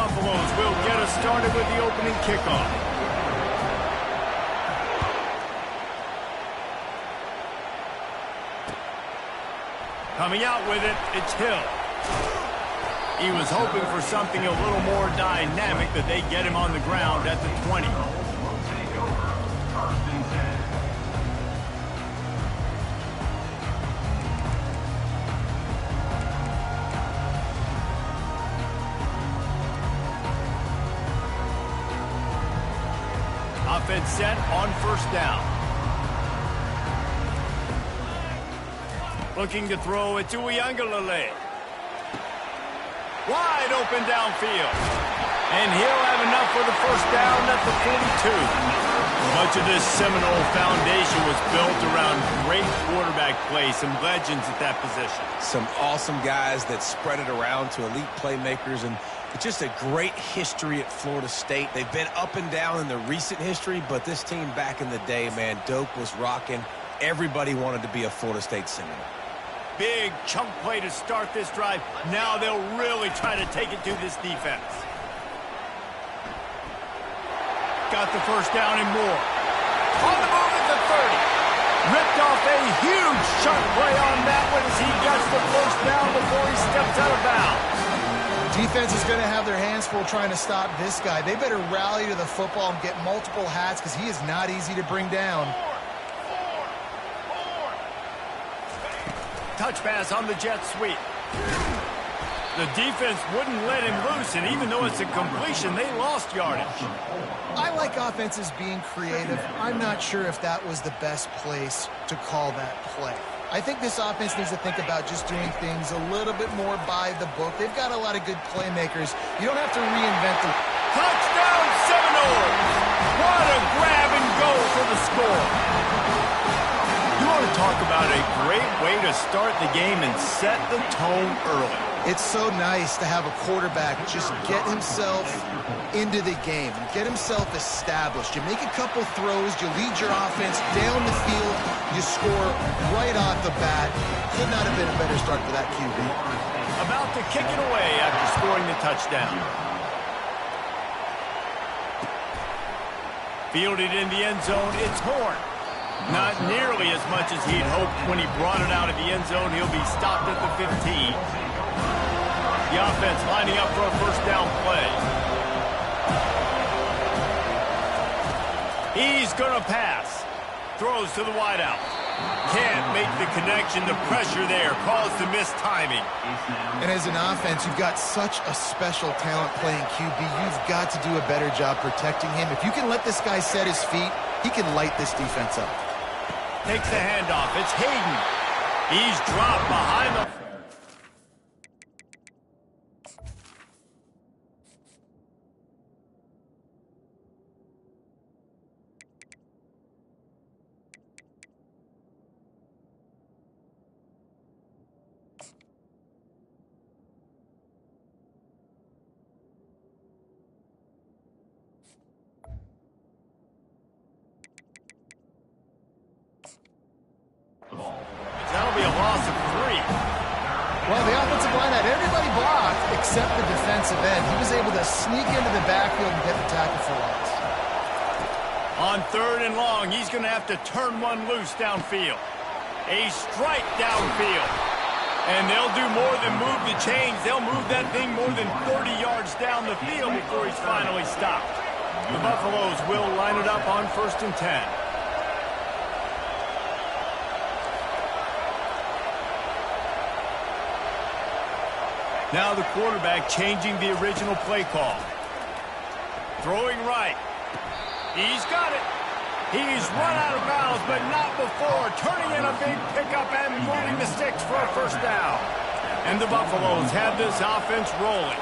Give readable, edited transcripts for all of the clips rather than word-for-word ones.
Buffaloes will get us started with the opening kickoff. Coming out with it, it's Hill. He was hoping for something a little more dynamic, but they get him on the ground at the 20. Offense set on first down. Looking to throw it to Uiagalelei. Wide open downfield. And he'll have enough for the first down at the 42. Much of this Seminole foundation was built around great quarterback play, some legends at that position. Some awesome guys that spread it around to elite playmakers, and it's just a great history at Florida State. They've been up and down in the recent history, but this team back in the day, man, Doak was rocking. Everybody wanted to be a Florida State Seminole. Big chunk play to start this drive. Now they'll really try to take it to this defense. Got the first down and more. On the move at the 30. Ripped off a huge chunk play on that one as he gets the first down before he steps out of bounds. Defense is going to have their hands full trying to stop this guy. They better rally to the football and get multiple hats because he is not easy to bring down. Touch pass on the jet sweep. The defense wouldn't let him loose, and even though it's a completion, they lost yardage. I like offenses being creative. I'm not sure if that was the best place to call that play. I think this offense needs to think about just doing things a little bit more by the book. They've got a lot of good playmakers. You don't have to reinvent them. Touchdown, Seminoles! What a grab and go for the score. You want to talk about a great way to start the game and set the tone early. It's so nice to have a quarterback just get himself into the game and get himself established. You make a couple throws, you lead your offense down the field, you score right off the bat. Could not have been a better start for that QB. About to kick it away after scoring the touchdown. Fielded in the end zone, it's Horn. Not nearly as much as he'd hoped when he brought it out of the end zone. He'll be stopped at the 15. The offense lining up for a first down play. He's going to pass. Throws to the wideout. Can't make the connection. The pressure there caused the missed timing. And as an offense, you've got such a special talent playing QB. You've got to do a better job protecting him. If you can let this guy set his feet, he can light this defense up. Takes the handoff. It's Hayden. He's dropped behind the... That'll be a loss of 3. Well, the offensive line had everybody blocked except the defensive end. He was able to sneak into the backfield and get the tackle for loss. On 3rd and long, he's going to have to turn one loose downfield. A strike downfield. And they'll do more than move the chains. They'll move that thing more than 30 yards down the field before he's finally stopped. The Buffaloes will line it up on 1st and 10. Now the quarterback changing the original play call. Throwing right. He's got it. He's run out of bounds, but not before. Turning in a big pickup and moving the sticks for a first down. And the Buffaloes have this offense rolling.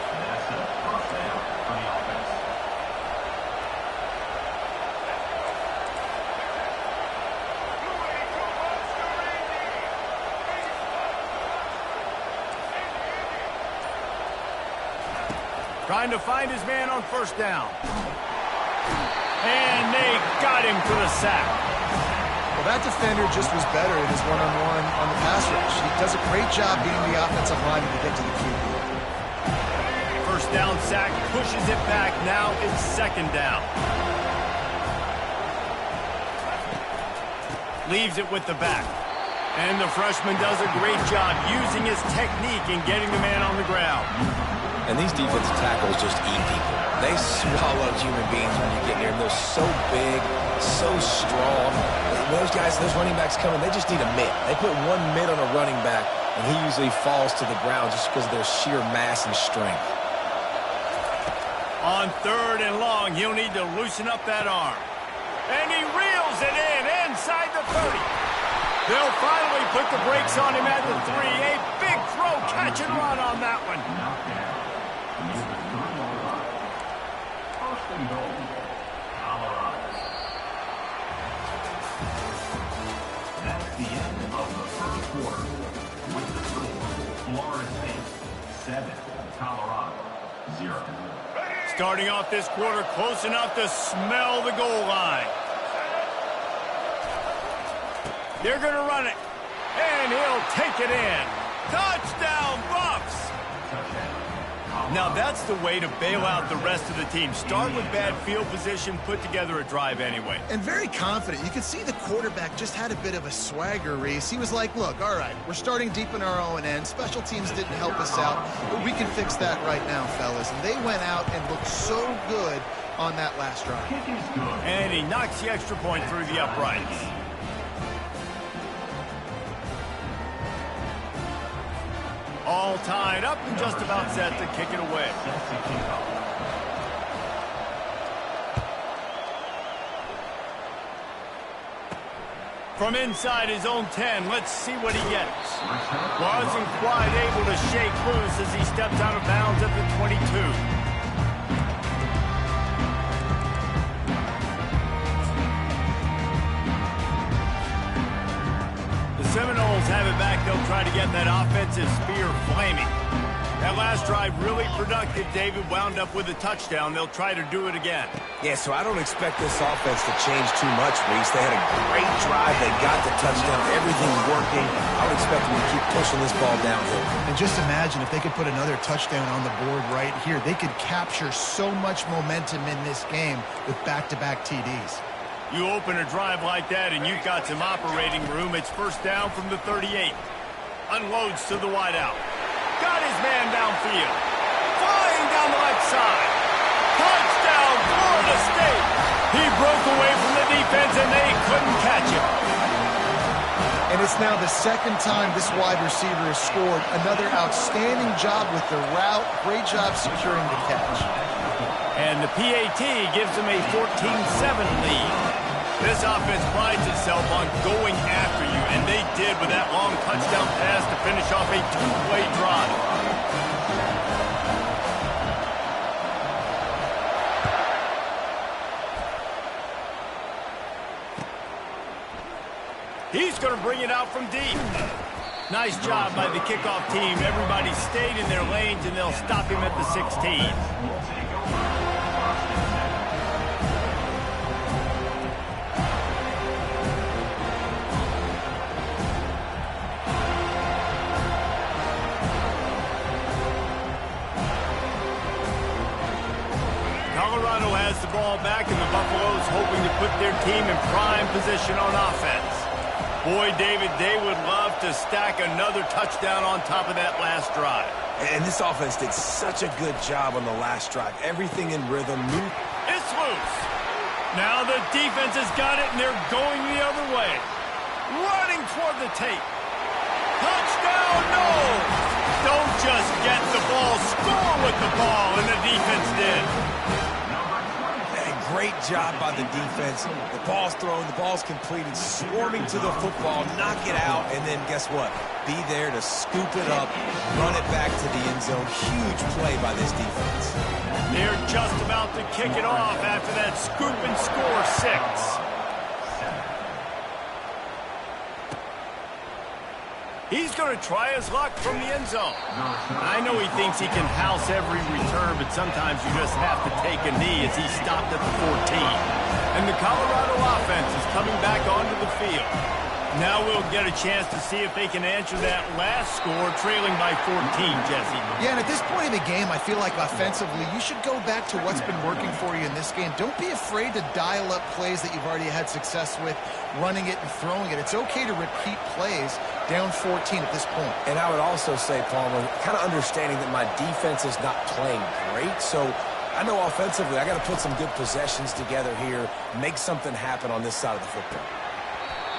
Trying to find his man on first down. And they got him for the sack. Well, that defender just was better in his one-on-one on the pass rush. He does a great job beating the offensive lineman to get to the QB. first down sack, pushes it back. Now it's second down. Leaves it with the back. And the freshman does a great job using his technique and getting the man on the ground. And these defensive tackles just eat people. They swallow human beings when you get near them. They're so big, so strong. Those guys, those running backs coming, they just need a mitt. They put one mitt on a running back, and he usually falls to the ground just because of their sheer mass and strength. On third and long, he'll need to loosen up that arm. And he reels it in inside the 30. They'll finally put the brakes on him at the 3. A big throw, catch and run on that one. First and goal, Colorado. That's the end of the first quarter. With the score, Florida State 7, Colorado 0. Starting off this quarter close enough to smell the goal line. They're going to run it, and he'll take it in. Touchdown, Buffs! Now that's the way to bail out the rest of the team. Start with bad field position, put together a drive anyway. And very confident. You could see the quarterback just had a bit of a swagger, Reese. He was like, look, all right, we're starting deep in our own end. Special teams didn't help us out, but we can fix that right now, fellas. And they went out and looked so good on that last drive. And he knocks the extra point through the uprights. All tied up and just about set to kick it away. From inside his own 10, let's see what he gets. Wasn't quite able to shake loose as he stepped out of bounds at the 22. Seminoles have it back. They'll try to get that offensive spear flaming. That last drive really productive. David wound up with a touchdown. They'll try to do it again. Yeah, so I don't expect this offense to change too much, Reese. They had a great drive. They got the touchdown. Everything's working. I would expect them to keep pushing this ball downhill. And just imagine if they could put another touchdown on the board right here. They could capture so much momentum in this game with back-to-back TDs. You open a drive like that and you've got some operating room. It's first down from the 38. Unloads to the wideout. Got his man downfield. Flying down the left side. Touchdown, Florida State. He broke away from the defense and they couldn't catch him. And it's now the second time this wide receiver has scored. Another outstanding job with the route. Great job securing the catch. And the PAT gives them a 14-7 lead. This offense prides itself on going after you, and they did with that long touchdown pass to finish off a two-play drive. He's going to bring it out from deep. Nice job by the kickoff team. Everybody stayed in their lanes, and they'll stop him at the 16. Colorado has the ball back, and the Buffaloes hoping to put their team in prime position on offense. Boy, David, they would love to stack another touchdown on top of that last drive. And this offense did such a good job on the last drive. Everything in rhythm. It's loose. Now the defense has got it, and they're going the other way. Running toward the tape. Touchdown, no! Don't just get the ball, score with the ball, and the defense did. Great job by the defense. The ball's thrown, the ball's completed, swarming to the football, knock it out, and then guess what? Be there to scoop it up, run it back to the end zone. Huge play by this defense. They're just about to kick it off after that scoop and score 6. He's going to try his luck from the end zone. I know he thinks he can house every return, but sometimes you just have to take a knee as he stopped at the 14. And the Colorado offense is coming back onto the field. Now we'll get a chance to see if they can answer that last score, trailing by 14, Jesse. Yeah, and at this point in the game, I feel like offensively, you should go back to what's been working for you in this game. Don't be afraid to dial up plays that you've already had success with, running it and throwing it. It's okay to repeat plays down 14 at this point. And I would also say, Palmer, kind of understanding that my defense is not playing great, so I know offensively I got to put some good possessions together here, make something happen on this side of the football.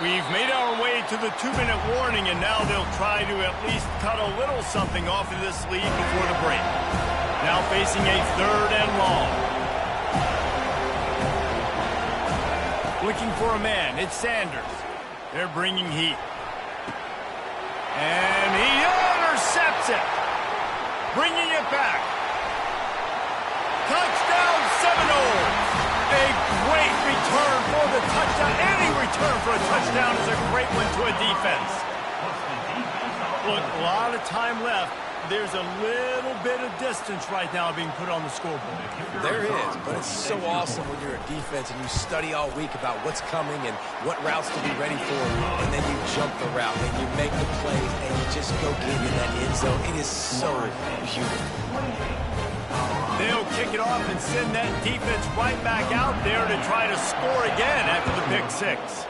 We've made our way to the 2-minute warning, and now they'll try to at least cut a little something off of this lead before the break. Now facing a 3rd and long. Looking for a man. It's Sanders. They're bringing heat. And he intercepts it. Bringing it back. Touchdown Seminoles. A great return for the touchdown. Any return for a touchdown is a great one to a defense. Look, a lot of time left. There's a little bit of distance right now being put on the scoreboard. There is, but it's so awesome when you're a defense and you study all week about what's coming and what routes to be ready for, and then you jump the route and you make the plays and you just go get in that end zone. It is so beautiful. They'll kick it off and send that defense right back out there to try to score again after the pick 6.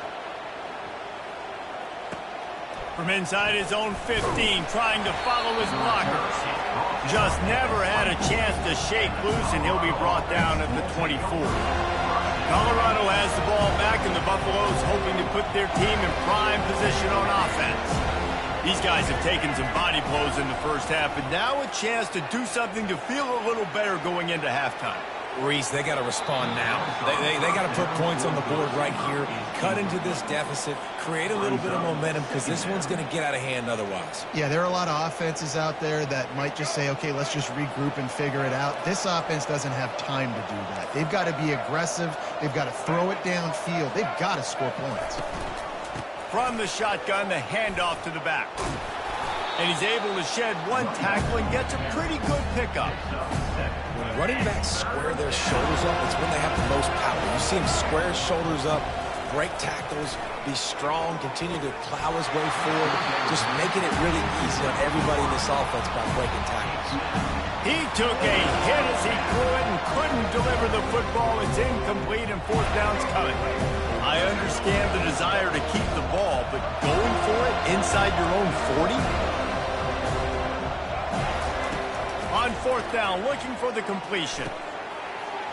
From inside his own 15, trying to follow his blockers. Just never had a chance to shake loose, and he'll be brought down at the 24. Colorado has the ball back, and the Buffaloes hoping to put their team in prime position on offense. These guys have taken some body blows in the first half, and now a chance to do something to feel a little better going into halftime. Reese, they got to respond now. They got to put points on the board right here, cut into this deficit, create a little bit of momentum, because this one's going to get out of hand otherwise. Yeah, there are a lot of offenses out there that might just say, okay, let's just regroup and figure it out. This offense doesn't have time to do that. They've got to be aggressive. They've got to throw it downfield. They've got to score points. From the shotgun, the handoff to the back. And he's able to shed one tackle and gets a pretty good pickup. When running backs square their shoulders up, it's when they have the most power. You see him square his shoulders up, break tackles, be strong, continue to plow his way forward, just making it really easy on everybody in this offense by breaking tackles. He took a hit as he threw it and couldn't deliver the football. It's incomplete and 4th down's coming. I understand the desire to keep the ball, but going for it inside your own 40? On 4th down, looking for the completion.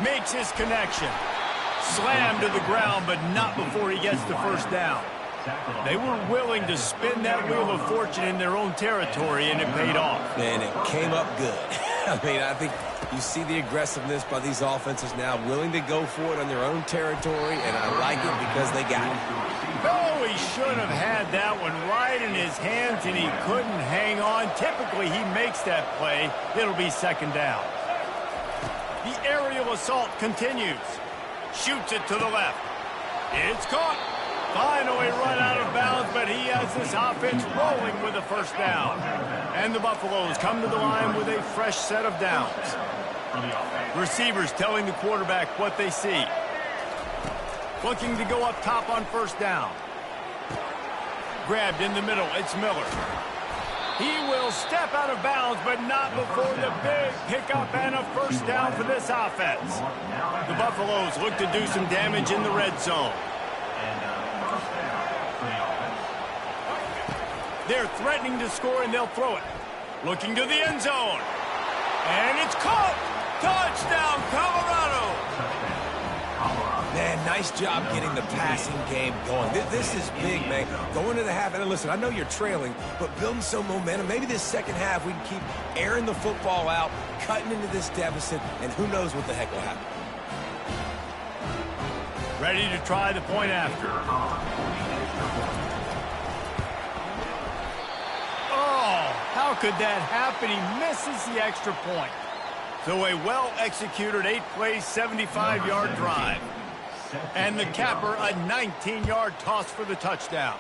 Makes his connection. Slammed to the ground, but not before he gets the 1st down. They were willing to spin that wheel of fortune in their own territory, and it paid off. And it came up good. I mean, I think you see the aggressiveness by these offenses now, willing to go for it on their own territory, and I like it because they got it. Oh, he should have had that one right in his hands, and he couldn't hang on. Typically, he makes that play. It'll be 2nd down. The aerial assault continues. Shoots it to the left. It's caught. Finally run out of bounds, but he has this offense rolling with a 1st down. And the Buffaloes come to the line with a fresh set of downs. Receivers telling the quarterback what they see. Looking to go up top on 1st down. Grabbed in the middle. It's Miller. He will step out of bounds, but not before the big pickup and a 1st down for this offense. The Buffaloes look to do some damage in the red zone. They're threatening to score, and they'll throw it. Looking to the end zone. And it's caught. Touchdown, Colorado. Man, nice job getting the passing game going. This is big, man. Going to the half, and listen, I know you're trailing, but building some momentum. Maybe this 2nd half we can keep airing the football out, cutting into this deficit, and who knows what the heck will happen. Ready to try the point after. Oh, how could that happen? He misses the extra point. So a well-executed 8-play, 75-yard drive. And the capper, a 19-yard toss for the touchdown.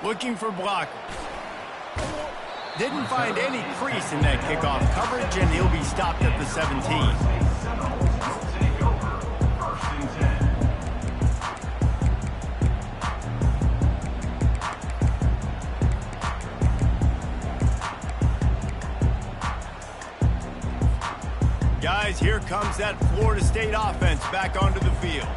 Looking for blockers. Didn't find any crease in that kickoff coverage, and he'll be stopped at the 17. Guys, here comes that Florida State offense back onto the field.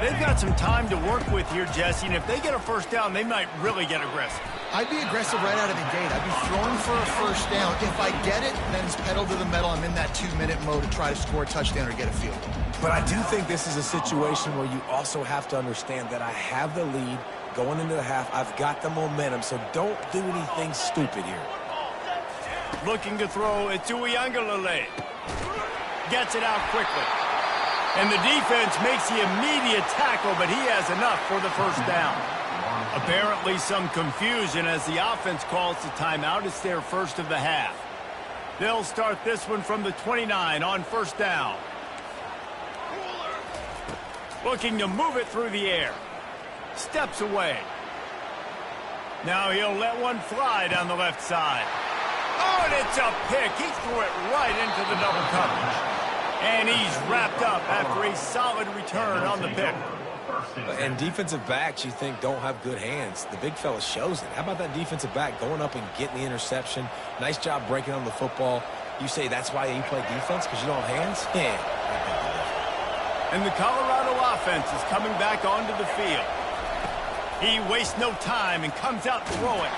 They've got some time to work with here, Jesse, and if they get a first down, they might really get aggressive. I'd be aggressive right out of the gate. I'd be throwing for a first down. If I get it, then it's pedal to the metal. I'm in that 2-minute mode to try to score a touchdown or get a field goal. But I do think this is a situation where you also have to understand that I have the lead going into the half. I've got the momentum, so don't do anything stupid here. Looking to throw, it's Uiagalelei. Gets it out quickly. And the defense makes the immediate tackle, but he has enough for the first down. Apparently some confusion as the offense calls the timeout. It's their first of the half. They'll start this one from the 29 on first down. Looking to move it through the air. Steps away. Now he'll let one fly down the left side. Oh, and it's a pick. He threw it right into the double coverage. And he's wrapped up after a solid return on the pick. And defensive backs, you think, don't have good hands. The big fella shows it. How about that defensive back going up and getting the interception? Nice job breaking on the football. You say that's why you play defense, because you don't have hands? Yeah. And the Colorado offense is coming back onto the field. He wastes no time and comes out throwing.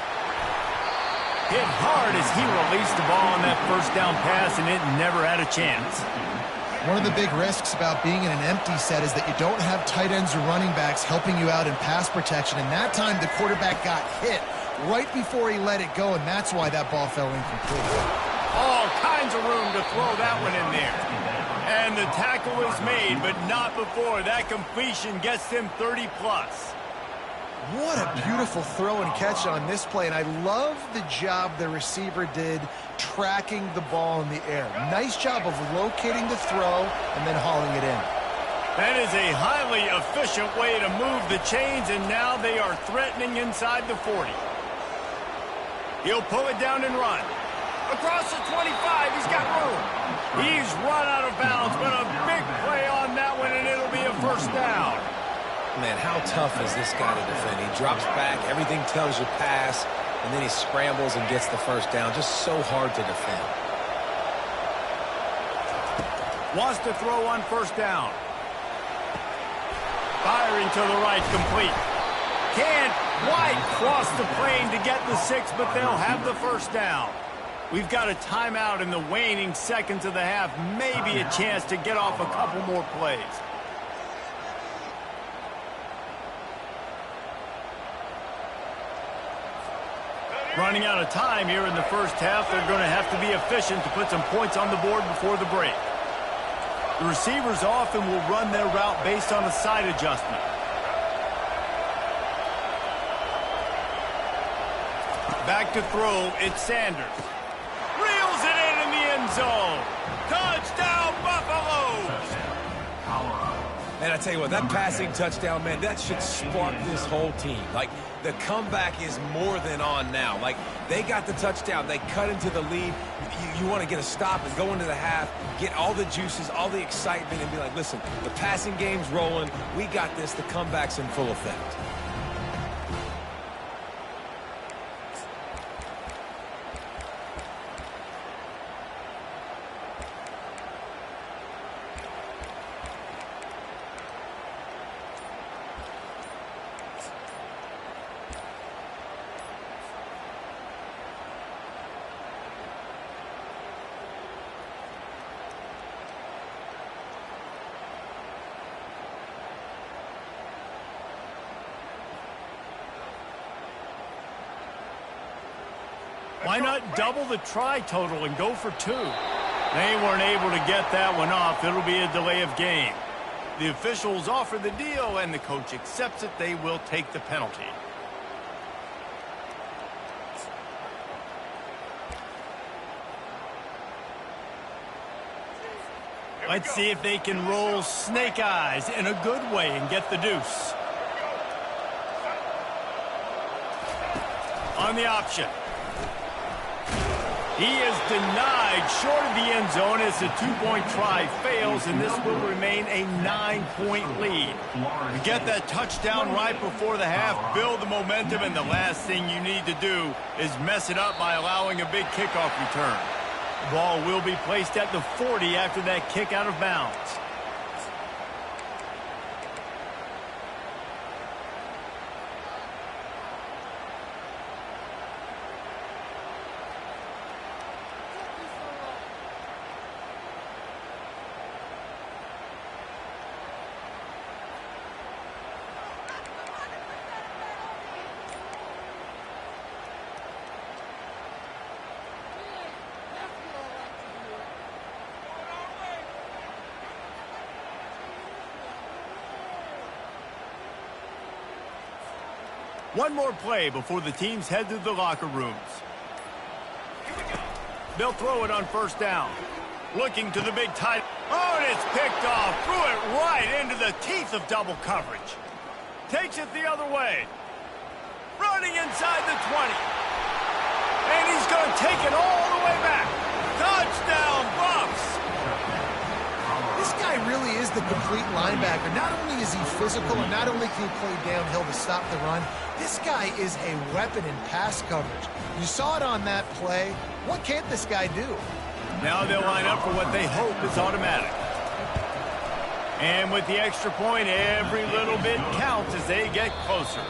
Hit hard as he released the ball on that first down pass, and it never had a chance. One of the big risks about being in an empty set is that you don't have tight ends or running backs helping you out in pass protection. And that time, the quarterback got hit right before he let it go, and that's why that ball fell incomplete. All kinds of room to throw that one in there. And the tackle is made, but not before that completion gets him 30-plus. What a beautiful throw and catch on this play, and I love the job the receiver did tracking the ball in the air. Nice job of locating the throw and then hauling it in. That is a highly efficient way to move the chains, and now they are threatening inside the 40. He'll pull it down and run. Across the 25, he's got room. He's run out of bounds, but a big play on that one, and it'll be a first down. Man, how tough is this guy to defend? He drops back, everything tells you pass, and then he scrambles and gets the first down. Just so hard to defend. Wants to throw on first down. Firing to the right, complete. Can't quite cross the plane to get the 6, but they'll have the first down. We've got a timeout in the waning seconds of the half. Maybe a chance to get off a couple more plays. Running out of time here in the first half. They're going to have to be efficient to put some points on the board before the break. The receivers often will run their route based on a side adjustment. Back to throw, it's Sanders. Reels it in the end zone. Touchdown, Buffalo! Man, I tell you what, that passing touchdown, man, that should spark this whole team. Like, the comeback is more than on now. Like, they got the touchdown. They cut into the lead. You want to get a stop and go into the half, get all the juices, all the excitement, and be like, listen, the passing game's rolling. We got this. The comeback's in full effect. Why not double the try total and go for 2? They weren't able to get that one off. It'll be a delay of game. The officials offer the deal, and the coach accepts it. They will take the penalty. Let's see if they can roll snake eyes in a good way and get the deuce. On the option. He is denied short of the end zone as the two-point try fails, and this will remain a 9-point lead. You get that touchdown right before the half, build the momentum, and the last thing you need to do is mess it up by allowing a big kickoff return. Ball will be placed at the 40 after that kick out of bounds. One more play before the teams head to the locker rooms. They'll throw it on first down. Looking to the big tight. Oh, and it's picked off. Threw it right into the teeth of double coverage. Takes it the other way. Running inside the 20. And he's going to take it all the way back. Touchdown, Bucs! This guy really is the complete linebacker. Not only is he physical, and not only can he play downhill to stop the run, this guy is a weapon in pass coverage. You saw it on that play. What can't this guy do? Now they'll line up for what they hope is automatic. And with the extra point, every little bit counts as they get closer.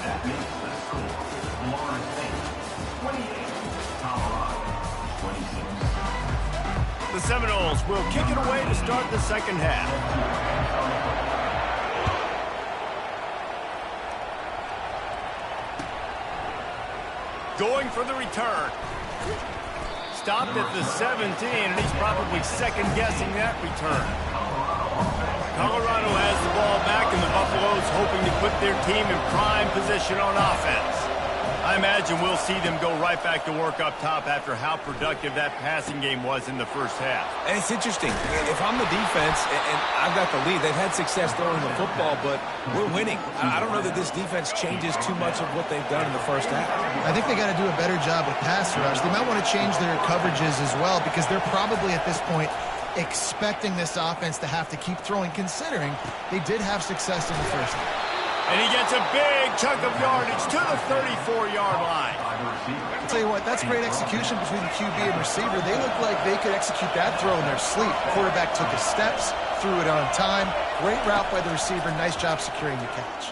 That makes the score Florida State 28, Colorado 26. The Seminoles will kick it away to start the second half. Going for the return. Stopped at the 17, and he's probably second-guessing that return. Colorado has the ball back, and the Buffaloes hoping to put their team in prime position on offense. I imagine we'll see them go right back to work up top after how productive that passing game was in the first half. And it's interesting. If I'm the defense and I've got the lead, they've had success throwing the football, but we're winning. I don't know that this defense changes too much of what they've done in the first half. I think they got to do a better job with pass rush. They might want to change their coverages as well, because they're probably at this point expecting this offense to have to keep throwing, considering they did have success in the first half. And he gets a big chunk of yardage to the 34-yard line. I'll tell you what, that's great execution between the QB and receiver. They look like they could execute that throw in their sleep. Quarterback took his steps, threw it on time. Great route by the receiver. Nice job securing the catch.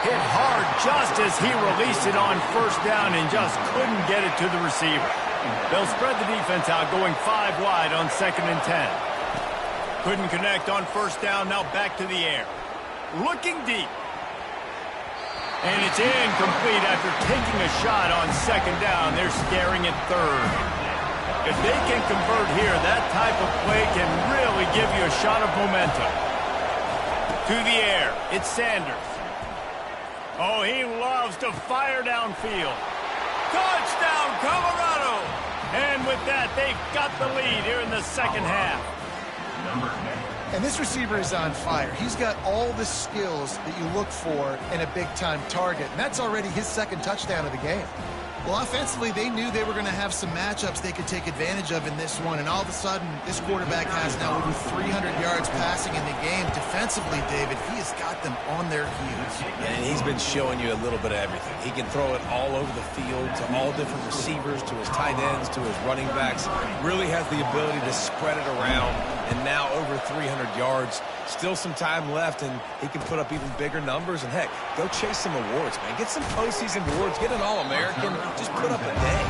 Hit hard just as he released it on first down and just couldn't get it to the receiver. They'll spread the defense out, going 5 wide on 2nd and 10. Couldn't connect on first down, now back to the air. Looking deep. And it's incomplete after taking a shot on 2nd down. They're staring at 3rd. If they can convert here, that type of play can really give you a shot of momentum. To the air, it's Sanders. Oh, he loves to fire downfield. Touchdown, Colorado! And with that, they've got the lead here in the second half. And this receiver is on fire. He's got all the skills that you look for in a big-time target, and that's already his 2nd touchdown of the game. Well, offensively, they knew they were going to have some matchups they could take advantage of in this one, and all of a sudden, this quarterback has now over 300 yards passing in the game. Defensively, David, he has got them on their heels. And he's been showing you a little bit of everything. He can throw it all over the field to all different receivers, to his tight ends, to his running backs. Really has the ability to spread it around, and now over 300 yards. Still some time left, and he can put up even bigger numbers. And, heck, go chase some awards, man. Get some postseason awards. Get an All-American. Just put up a day.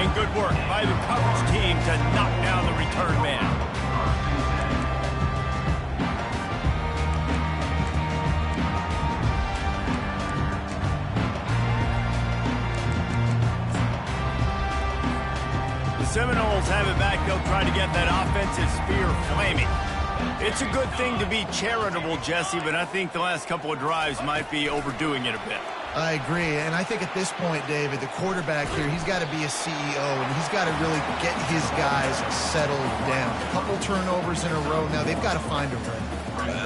And good work by the coverage team to knock down the return man. The Seminoles have it back. They'll try to get that offensive spear flaming. It's a good thing to be charitable, Jesse, but I think the last couple of drives might be overdoing it a bit. I agree, and I think at this point, David, the quarterback here, he's got to be a CEO, and he's got to really get his guys settled down. A couple turnovers in a row now. They've got to find a rhythm.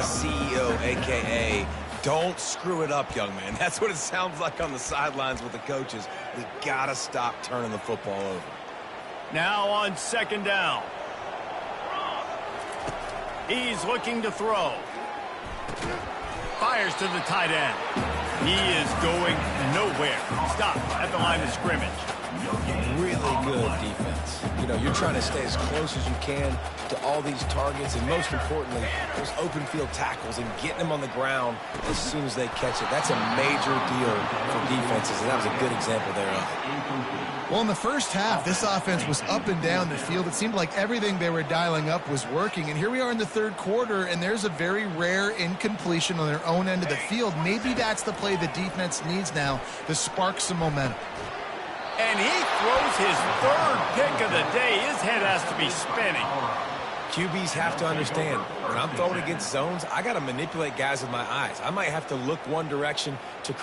CEO, a.k.a. don't screw it up, young man. That's what it sounds like on the sidelines with the coaches. We got to stop turning the football over. Now on 2nd down. He's looking to throw. Fires to the tight end. He is going nowhere. Stop at the line of scrimmage. Really good defense. You know, you're trying to stay as close as you can to all these targets, and most importantly, those open field tackles and getting them on the ground as soon as they catch it. That's a major deal for defenses, and that was a good example there of it. Well, in the first half, this offense was up and down the field. It seemed like everything they were dialing up was working. And here we are in the third quarter, and there's a very rare incompletion on their own end of the field. Maybe that's the play the defense needs now to spark some momentum. And he throws his third pick of the day. His head has to be spinning. QBs have to understand, when I'm throwing against zones, I got to manipulate guys with my eyes. I might have to look one direction to